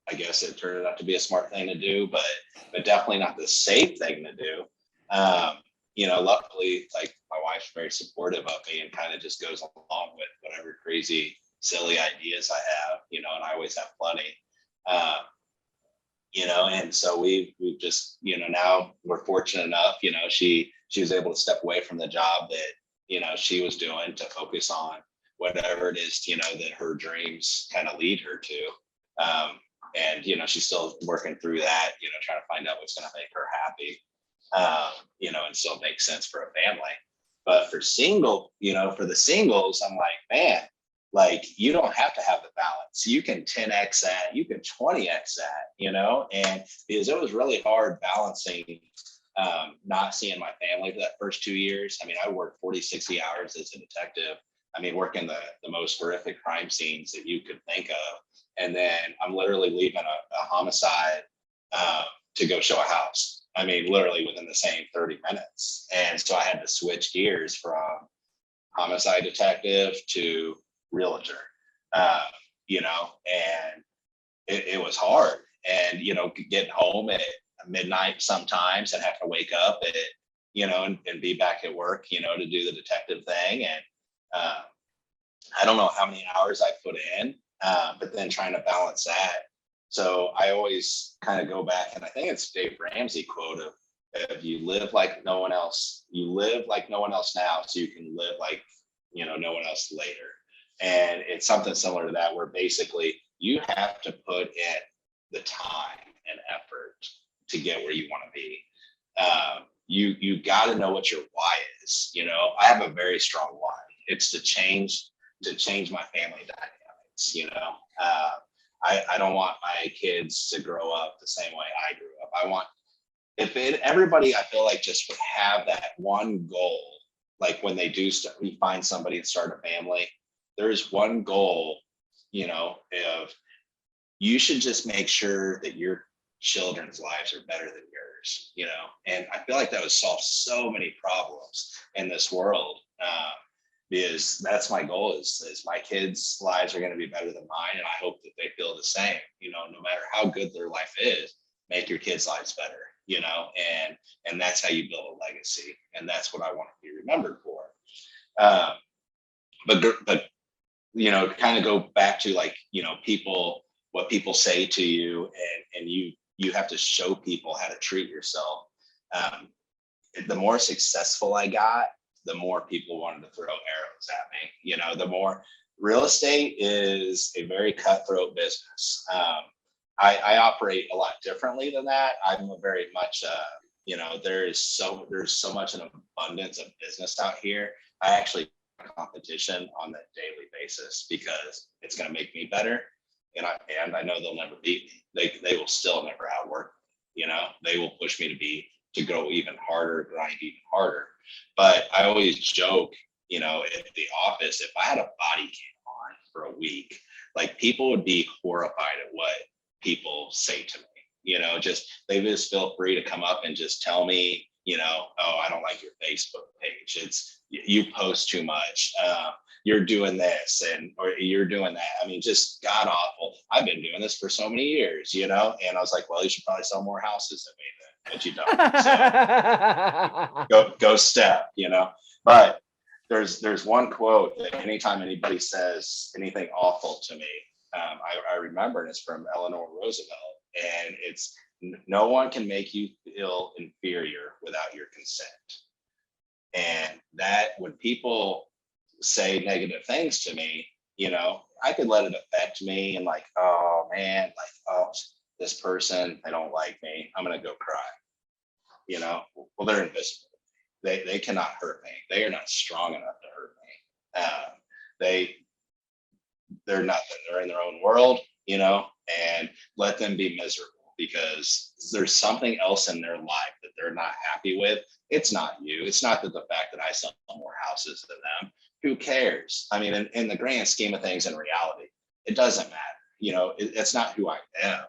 I guess it turned out to be a smart thing to do, but definitely not the safe thing to do. Luckily, like, my wife's very supportive of me and kind of just goes along with whatever crazy, silly ideas I have, and I always have plenty. Um, and so we've just, now we're fortunate enough, she was able to step away from the job that, she was doing to focus on whatever it is, that her dreams kind of lead her to. And, she's still working through that, trying to find out what's going to make her happy, and still make sense for a family. But for the singles, I'm like, man, like, you don't have to have the balance. You can 10x that, you can 20x that, and because it was really hard balancing, not seeing my family for that first 2 years. I mean, I worked 40, 60 hours as a detective. I mean, working the most horrific crime scenes that you could think of. And then I'm literally leaving a homicide, to go show a house. I mean, literally within the same 30 minutes. And so I had to switch gears from homicide detective to realtor, and it was hard. And, getting home at midnight sometimes and have to wake up and be back at work, to do the detective thing. And I don't know how many hours I put in, but then trying to balance that. So I always kind of go back, and I think it's Dave Ramsey quote of, if you live like no one else, you live like no one else now, so you can live like, no one else later. And it's something similar to that, where basically you have to put in the time and effort to get where you want to be. You got to know what your why is. I have a very strong why. It's to change my family dynamics. I don't want my kids to grow up the same way I grew up. I want, everybody, I feel like, just would have that one goal. Like, when they do we find somebody and start a family, there's one goal, of, you should just make sure that your children's lives are better than yours, and I feel like that would solve so many problems in this world. Because that's my goal, is my kids' lives are going to be better than mine. And I hope that they feel the same, no matter how good their life is, make your kids' lives better, and that's how you build a legacy. And that's what I want to be remembered for. But kind of go back to, like, what people say to you, and you have to show people how to treat yourself. The more successful I got, the more people wanted to throw arrows at me. The more, real estate is a very cutthroat business. I operate a lot differently than that. I'm a very much, there's so much an abundance of business out here. I actually competition on that daily basis, because it's going to make me better. And I know they'll never beat me. They will still never outwork me. They will push me to go even harder, grind even harder. But I always joke, at the office, if I had a body cam on for a week, like, people would be horrified at what people say to me. They just feel free to come up and just tell me, Oh, I don't like your Facebook page. It's you post too much. You're doing this or you're doing that. I mean, just god awful. I've been doing this for so many years, and I was like, well, you should probably sell more houses than me then, but you don't. So go step, But there's one quote that anytime anybody says anything awful to me, I remember, and it's from Eleanor Roosevelt, and it's, no one can make you feel inferior without your consent. And that when people say negative things to me, I could let it affect me and like, oh man, like, oh, this person, they don't like me, I'm gonna go cry. Well, they're invisible. They cannot hurt me. They are not strong enough to hurt me. They're nothing. They're in their own world, and let them be miserable, because there's something else in their life that they're not happy with. It's not you. It's not that the fact that I sell more houses than them. Who cares? I mean, in the grand scheme of things, in reality, it doesn't matter. It's not who I am.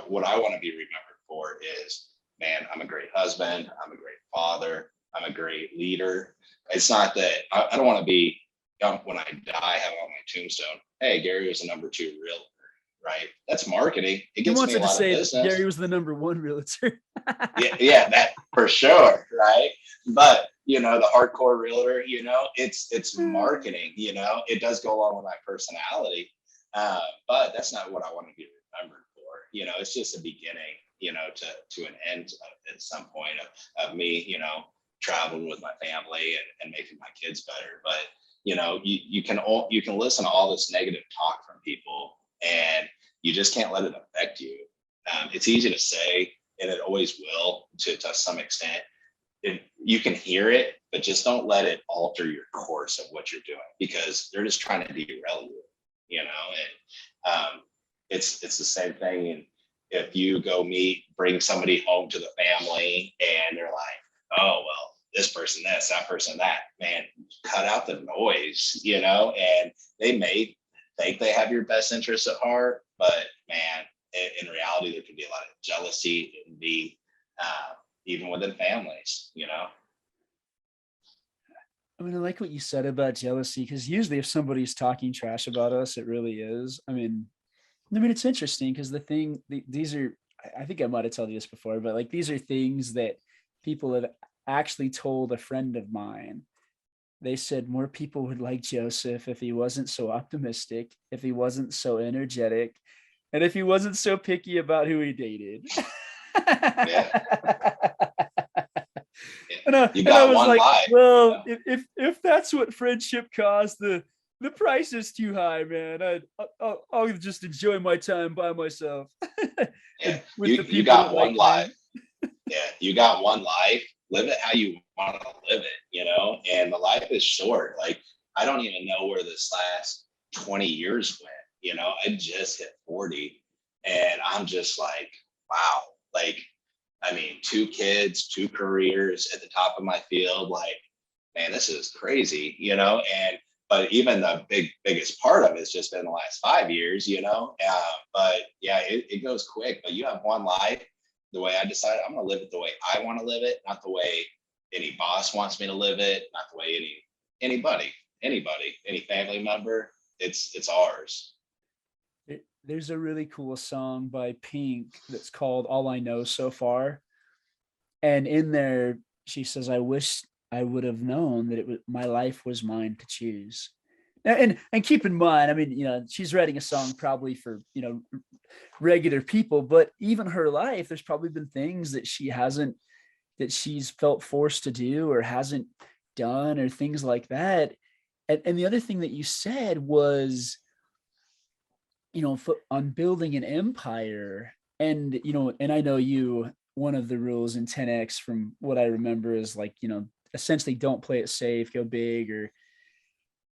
What I want to be remembered for is, man, I'm a great husband. I'm a great father. I'm a great leader. It's not that I don't want to be, when I die, have on my tombstone, hey, Gary was a number 2 realtor, right? That's marketing. It gets me a lot of business. Gary was the number 1 realtor. yeah, that for sure, right? But the hardcore realtor, it's marketing. It does go along with my personality, but that's not what I want to be remembered for. It's just a beginning, to an end at some point of me, traveling with my family and making my kids better. But you can listen to all this negative talk from people, and you just can't let it affect you. It's easy to say, and it always will to some extent. You can hear it, but just don't let it alter your course of what you're doing, because they're just trying to derail you. And it's the same thing. And if you go bring somebody home to the family, and they're like, oh well, this person this, that person that, man, cut out the noise, and they may think they have your best interests at heart, but man, in reality, there can be a lot of jealousy, envy, even within families. I mean, I like what you said about jealousy, because usually if somebody's talking trash about us, it really is. I mean, it's interesting, because these are, I think I might have told you this before, but like, these are things that people have actually told a friend of mine. They said more people would like Joseph if he wasn't so optimistic, if he wasn't so energetic, and if he wasn't so picky about who he dated. Yeah. And I was like, life, well, if that's what friendship costs, the price is too high, man. I'll just enjoy my time by myself. Yeah. You got one life. Yeah, you got one life. Live it how you want to live it, and the life is short. Like, I don't even know where this last 20 years went. I just hit 40, and I'm just like, wow. Like, I mean, 2 kids, 2 careers at the top of my field. Like, man, this is crazy, but even the biggest part of it's just been the last 5 years, but yeah, it goes quick. But you have one life. The way I decided, I'm going to live it the way I want to live it, not the way any boss wants me to live it, not the way anybody, any family member. It's ours. There's a really cool song by Pink that's called All I Know So Far. And in there, she says, I wish I would have known that my life was mine to choose. And keep in mind, I mean, she's writing a song probably for, regular people, but even her life, there's probably been things that she's felt forced to do or hasn't done, or things like that. And the other thing that you said was, on building an empire. And, and I know one of the rules in 10X from what I remember is like, essentially don't play it safe, go big.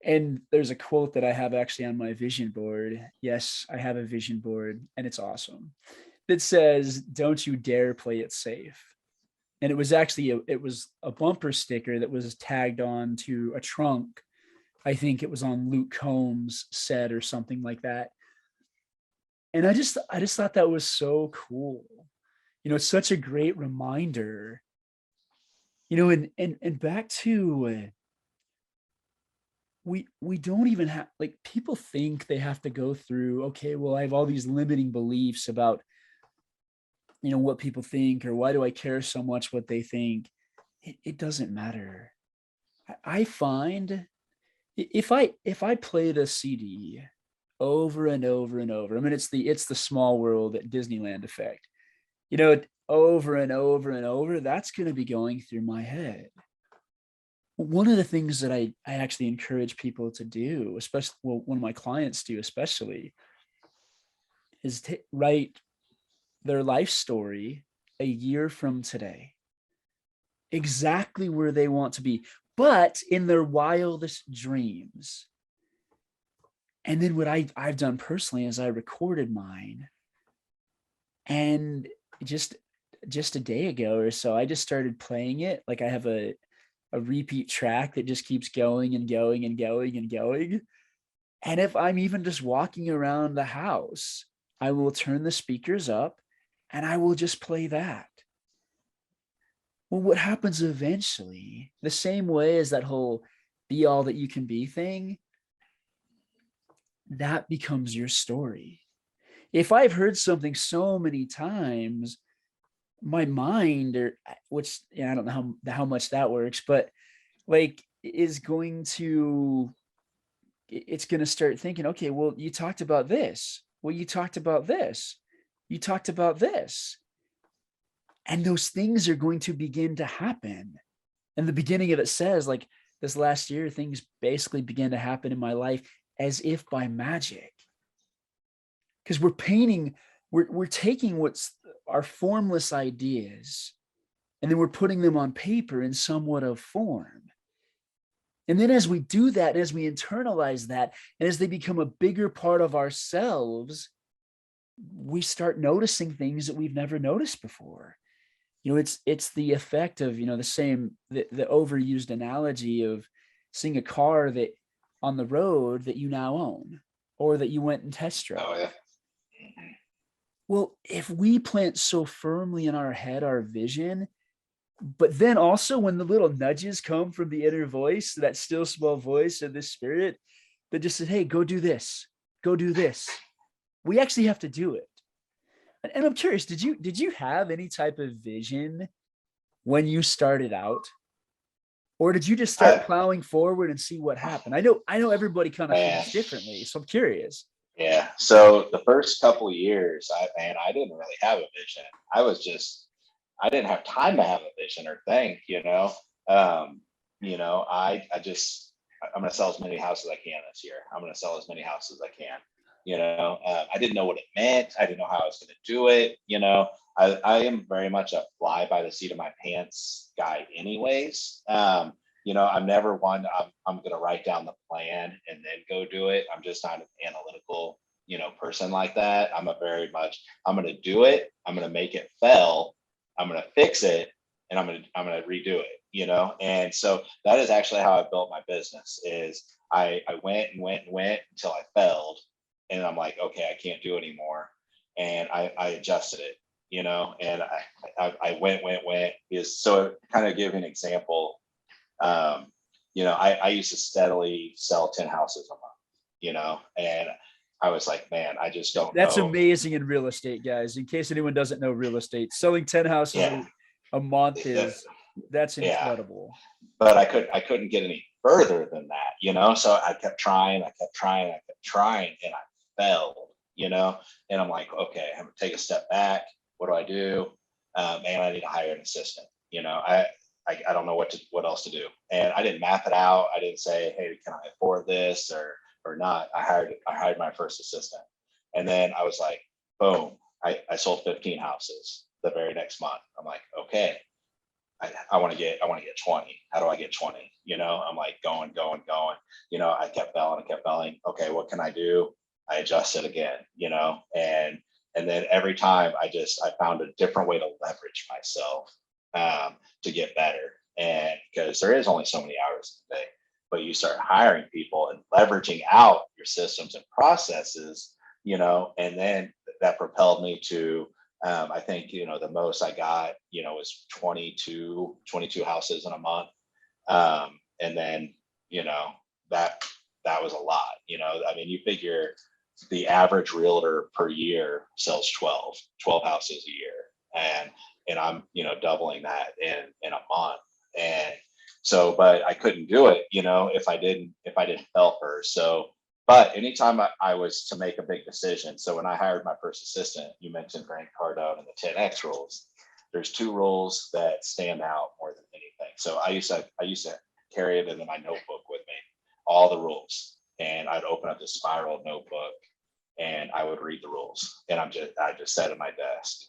And there's a quote that I have actually on my vision board. Yes, I have a vision board, and it's awesome. That says, don't you dare play it safe. And it was actually a bumper sticker that was tagged on to a trunk. I think it was on Luke Combs' set or something like that. And I just thought that was so cool. It's such a great reminder And back to we don't even have, like, people think they have to go through, okay, well, I have all these limiting beliefs about, what people think, or why do I care so much what they think. It doesn't matter. I find if I played a CD over and over and over, I mean, it's the small world at Disneyland effect, over and over and over, that's going to be going through my head. One of the things that I actually encourage people to do, especially, well, one of my clients do especially, is to write their life story a year from today, exactly where they want to be, but in their wildest dreams. And then what I've done personally is I recorded mine, and just a day ago or so, I just started playing it. Like, I have a repeat track that just keeps going and going and going and going. And if I'm even just walking around the house, I will turn the speakers up and I will just play that. Well, what happens eventually, the same way as that whole be all that you can be thing, that becomes your story. If I've heard something so many times, my mind, or which, I don't know how much that works, but like, is going to it's going to start thinking, okay, well, you talked about this. Well, you talked about this. You talked about this. And those things are going to begin to happen. And the beginning of it says, like, this last year, things basically began to happen in my life as if by magic. Because we're taking what's our formless ideas, and then we're putting them on paper in somewhat of form. And then as we do that, and as we internalize that, and as they become a bigger part of ourselves, we start noticing things that we've never noticed before. It's the effect of, the overused analogy of seeing a car that on the road that you now own, or that you went and test drove. Oh yeah. Well, if we plant so firmly in our head our vision, but then also when the little nudges come from the inner voice, that still small voice of the spirit that just said, hey, go do this, go do this, we actually have to do it. And I'm curious, did you have any type of vision when you started out, or did you just start I, plowing forward and see what happened? I know everybody kind of man, thinks differently, so I'm curious. yeah. So the first couple of years, I didn't really have a vision. I didn't have time to have a vision or think, Um, I'm going to sell as many houses as I can this year. I'm going to sell as many houses as I can. I didn't know what it meant. I didn't know how I was going to do it. I am very much a fly by the seat of my pants guy, anyways. I'm never one. I'm going to write down the plan and then go do it. I'm just not an analytical, person like that. I'm going to do it. I'm going to make it fail. I'm going to fix it, and I'm going to redo it. And so that is actually how I built my business. Is I went and went and went until I failed, and I'm like, okay, I can't do it anymore, and I adjusted it. And I went, is so kind of give an example. I used to steadily sell 10 houses a month, and I was like, man, I just don't That's know. amazing in real estate, guys. In case anyone doesn't know real estate, selling 10 houses Yeah. a month that's Yeah. incredible. But I couldn't get any further than that, So I kept trying, and I failed, And I'm like, okay, I'm gonna take a step back. What do I do? And I need to hire an assistant. I don't know what else to do, and I didn't map it out. I didn't say, hey, can I afford this or not? I hired my first assistant, and then I was like, boom, I sold 15 houses the very next month. I'm like, okay, I want to get 20. How do I get 20? I'm like going. I kept failing. Okay, what can I do? I adjusted again, and then every time I found a different way to leverage myself, to get better. And because there is only so many hours a day, but you start hiring people and leveraging out your systems and processes, and then that propelled me to I think, the most I got, was 22 houses in a month. And then, you know, that, that was a lot, I mean, you figure the average realtor per year sells 12 houses a year. And I'm, doubling that in a month. And so, but I couldn't do it, if I didn't help her. So, but anytime I was to make a big decision, so when I hired my first assistant, you mentioned Grant Cardone and the 10X rules. There's two rules that stand out more than anything. So I used to carry it in my notebook with me, all the rules, and I'd open up this spiral notebook and I would read the rules. And I just sat at my desk.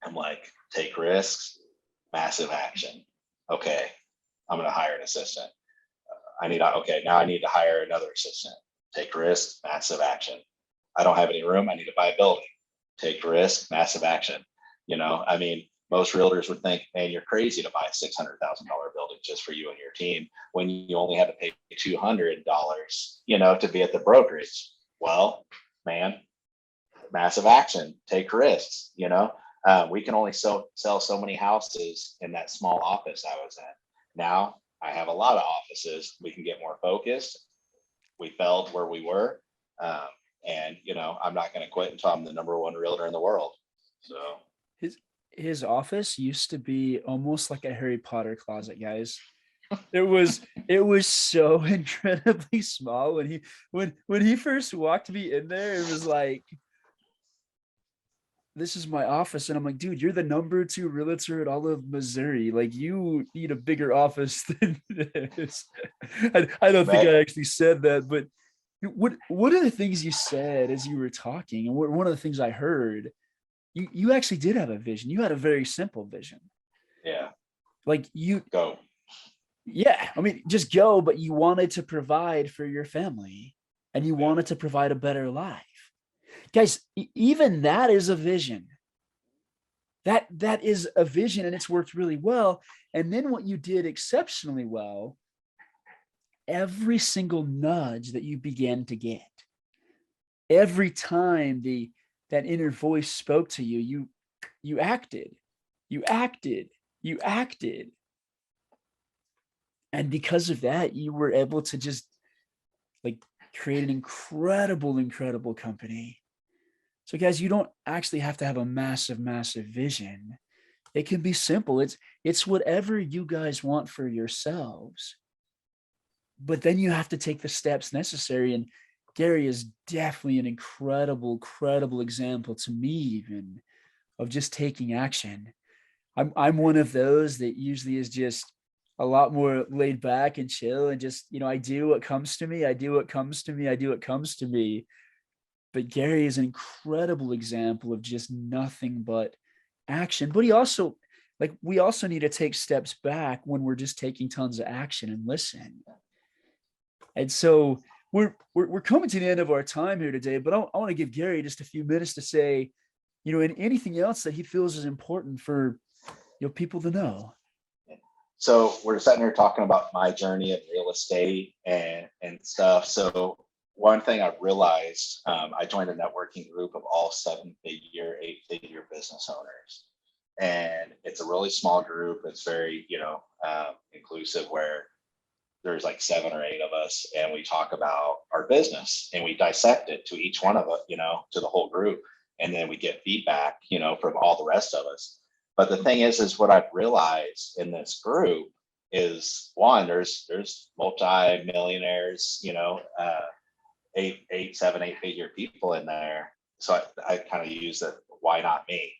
I'm like, take risks, massive action. Okay, I'm going to hire an assistant. Okay, now I need to hire another assistant. Take risk, massive action. I don't have any room. I need to buy a building. Take risk, massive action. I mean, most realtors would think, man, you're crazy to buy a $600,000 building just for you and your team when you only have to pay $200, to be at the brokerage. Well, man, massive action, take risks, we can only sell so many houses in that small office I was in. Now I have a lot of offices. We can get more focused. We failed where we were. And, I'm not going to quit until I'm the number one realtor in the world. So his office used to be almost like a Harry Potter closet, guys. It was so incredibly small when he first walked me in there. It was like, this is my office. And I'm like, dude, you're the number 2 realtor in all of Missouri. Like, you need a bigger office than this. I don't think I actually said that, but what are the things you said as you were talking? And one of the things I heard, you actually did have a vision. You had a very simple vision. Yeah. Like, you go. Yeah. I mean, just go, but you wanted to provide for your family and you wanted to provide a better life. Guys, even that is a vision. That is a vision, and it's worked really well. And then what you did exceptionally well, every single nudge that you began to get, every time that inner voice spoke to you, you acted, you acted, you acted. And because of that, you were able to just like create an incredible company. So guys, you don't actually have to have a massive vision. It can be simple. It's whatever you guys want for yourselves. But then you have to take the steps necessary. And Gary is definitely an incredible example to me, even, of just taking action. I'm one of those that usually is just a lot more laid back and chill and just, I do what comes to me. I do what comes to me. I do what comes to me. But Gary is an incredible example of just nothing but action. But we also need to take steps back when we're just taking tons of action and listen. And so we're coming to the end of our time here today, but I want to give Gary just a few minutes to say, and anything else that he feels is important for people to know. So we're sitting here talking about my journey in real estate and stuff. So one thing I realized, I joined a networking group of all 7-figure, 8-figure business owners. And it's a really small group. It's very, inclusive, where there's like 7 or 8 of us, and we talk about our business and we dissect it to each one of us, to the whole group. And then we get feedback, from all the rest of us. But the thing is what I've realized in this group is, one, there's multi-millionaires, 8-figure people in there. So I kind of use that, why not me?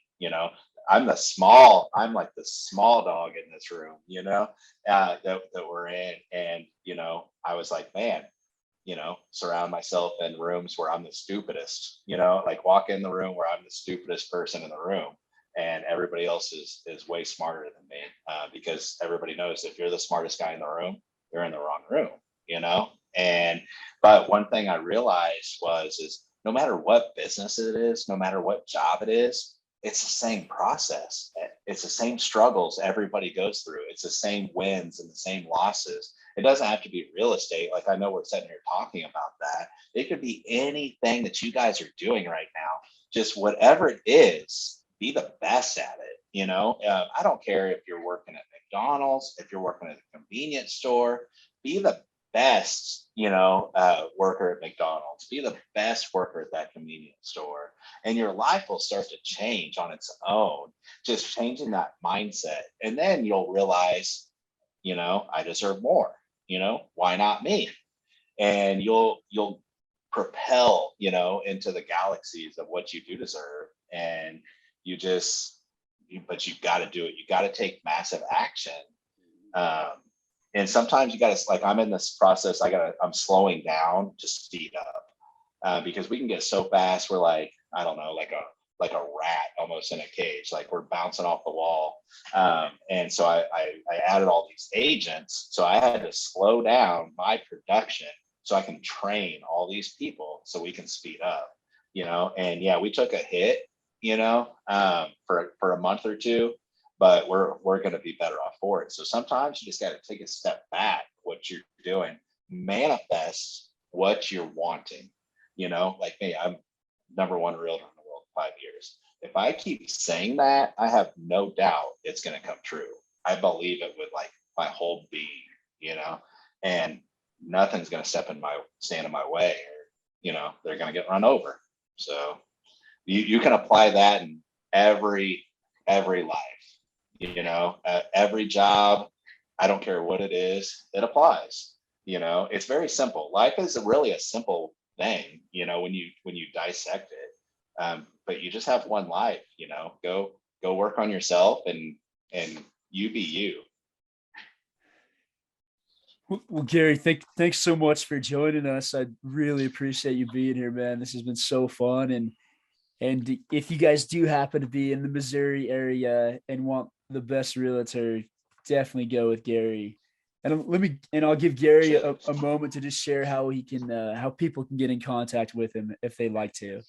I'm like the small dog in this room, that we're in. And, I was like, man, surround myself in rooms where I'm the stupidest, like walk in the room where I'm the stupidest person in the room. And everybody else is way smarter than me, because everybody knows if you're the smartest guy in the room, you're in the wrong room, but one thing I realized is no matter what business it is, no matter what job it is, it's the same process. It's the same struggles everybody goes through. It's the same wins and the same losses. It doesn't have to be real estate. Like, I know we're sitting here talking about that. It could be anything that you guys are doing right now. Just whatever it is, be the best at it. I don't care if you're working at McDonald's, if you're working at a convenience store, be the best, worker at McDonald's, be the best worker at that convenience store, and your life will start to change on its own, just changing that mindset. And then you'll realize, I deserve more, why not me? And you'll propel, into the galaxies of what you do deserve. And but you've got to do it. You got to take massive action. Um, and sometimes you got to, like, I'm in this process. I'm slowing down to speed up, because we can get so fast. We're like, I don't know, like a rat almost in a cage, like we're bouncing off the wall. And so I added all these agents. So I had to slow down my production so I can train all these people so we can speed up, and yeah, we took a hit, for a month or two, but we're going to be better off for it. So sometimes you just got to take a step back, what you're doing, manifest what you're wanting, like me, I'm number one realtor in the world in 5 years. If I keep saying that, I have no doubt it's going to come true. I believe it with like my whole being, and nothing's going to stand in my way, or, they're going to get run over. So you can apply that in every life, every job. I don't care what it is, it applies. It's very simple. Life is really a simple thing, when you dissect it. But you just have one life, go work on yourself, and you be you. Well, Gary, thanks so much for joining us. I really appreciate you being here, man. This has been so fun. And if you guys do happen to be in the Missouri area and want the best realtor, definitely go with Gary. And I'll give Gary a moment to just share how he can how people can get in contact with him if they'd like to.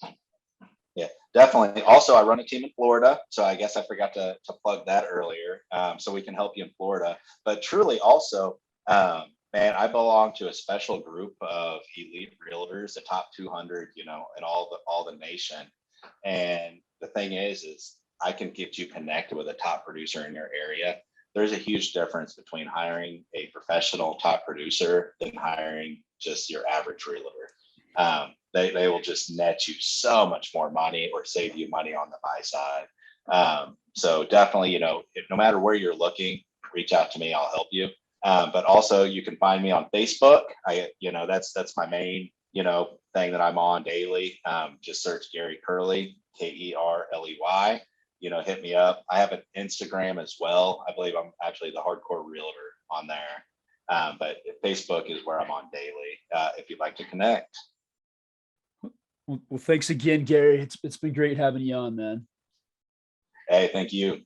Yeah, definitely. Also, I run a team in Florida, so I guess I forgot to plug that earlier. So we can help you in Florida. But truly, also, man, I belong to a special group of elite realtors, the top 200, in all the nation. And the thing is I can get you connected with a top producer in your area. There's a huge difference between hiring a professional top producer than hiring just your average realtor. They will just net you so much more money or save you money on the buy side. So definitely, if, no matter where you're looking, reach out to me. I'll help you. But also you can find me on Facebook. That's my main, thing that I'm on daily. Just search Gary Kerley, Kerley. Hit me up. I have an Instagram as well. I believe I'm actually the hardcore realtor on there. But Facebook is where I'm on daily, if you'd like to connect. Well, thanks again, Gary. It's been great having you on, man. Hey, thank you.